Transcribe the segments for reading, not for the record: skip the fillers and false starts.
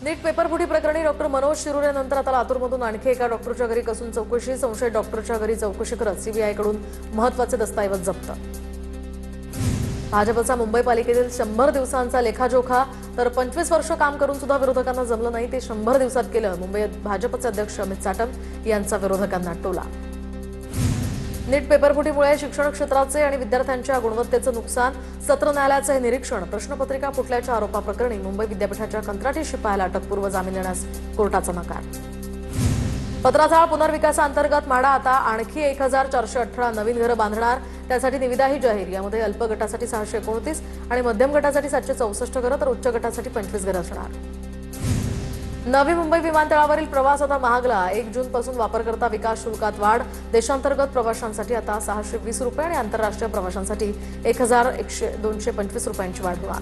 नीट पेपरफुटी प्रकरणी डॉक्टर मनोज शिरुरेनंतर आता लातूरमधून आणखी एका डॉक्टरच्या घरी कसून चौकशी. संशयित डॉक्टरच्या घरी चौकशी करत सीबीआयकडून महत्त्वाचे दस्तऐवज जप्त. भाजपचा मुंबई पालिकेतील 100 दिवसांचा लेखाजोखा. तर 25 वर्ष काम करून सुद्धा विरोधकांना जमलं नाही, ते 100 दिवसात केलं. मुंबईत भाजपचे अध्यक्ष अमित साटम यांचा विरोधकांना टोला. नीट पेपरफुटीमुळे शिक्षण क्षेत्राचे आणि विद्यार्थ्यांच्या गुणवत्तेचं नुकसान. सत्र न्यायालयाचं हे निरीक्षण. प्रश्नपत्रिका फुटल्याच्या आरोपाप्रकरणी मुंबई विद्यापीठाच्या कंत्राटी शिपायाला अटकपूर्व जामीन देण्यास कोर्टाचा नकार. पत्राचाळ पुनर्विकासाअंतर्गत म्हाडा आता आणखी 1418 नवीन घरं बांधणार. त्यासाठी निविदाही जाहीर. यामध्ये अल्प गटासाठी 629 आणि मध्यम गटासाठी 764 घरं तर उच्च गटासाठी 25 घरं असणार. नवी मुंबई विमानतळावरील प्रवास आता महागला. 1 जूनपासून वापरकर्ता विकास शुल्कात वाढ. देशांतर्गत प्रवाशांसाठी आता 620 रुपये आणि आंतरराष्ट्रीय प्रवाशांसाठी 1225 रुपयांची वाढ होणार.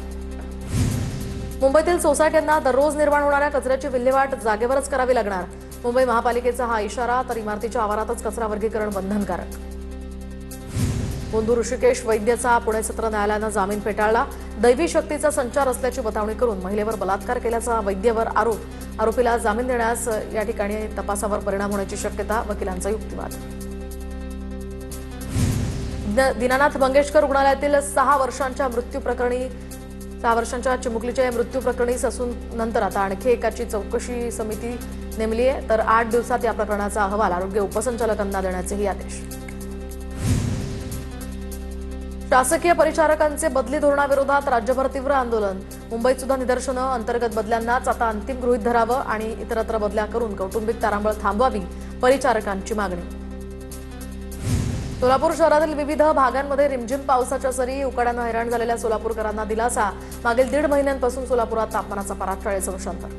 मुंबईतील सोसायट्यांना दररोज निर्माण होणाऱ्या कचऱ्याची विल्हेवाट जागेवरच करावी लागणार. मुंबई महापालिकेचा हा इशारा. तर इमारतीच्या आवारातच कचरा वर्गीकरण बंधनकारक. मुंदू ऋषिकेश वैद्यचा पुणे सत्र न्यायालयानं जामीन फेटाळला. दैवी शक्तीचा संचार असल्याची बतावणी करून महिलेवर बलात्कार केल्याचा वैद्यवर आरोप. आरोपीला जामीन देण्यास या ठिकाणी तपासावर परिणाम होण्याची शक्यता. वकिलांचा युक्तिवाद. दीनानाथ मंगेशकर रुग्णालयातील 6 वर्षांच्या चिमुकलीच्या मृत्यू प्रकरणी ससून नंतर आता आणखी एकाची चौकशी समिती नेमली आहे. तर 8 दिवसात या प्रकरणाचा अहवाल आरोग्य उपसंचालकांना देण्याचेही आदेश. शासकीय परिचारकांचे बदली धोरणाविरोधात राज्यभर तीव्र आंदोलन. मुंबईत सुद्धा निदर्शनं. अंतर्गत बदल्यांनाच आता अंतिम गृहीत धरावं आणि इतरत्र बदल्या करून कौटुंबिक तारांबळ थांबवावी, परिचारकांची मागणी. सोलापूर शहरातील विविध भागांमध्ये रिमझिम पावसाच्या सरी. उकाड्यानं हैराण झालेल्या सोलापूरकरांना दिलासा. मागील 1.5 महिन्यांपासून सोलापुरात तापमानाचा पारा 40 अंशांवर.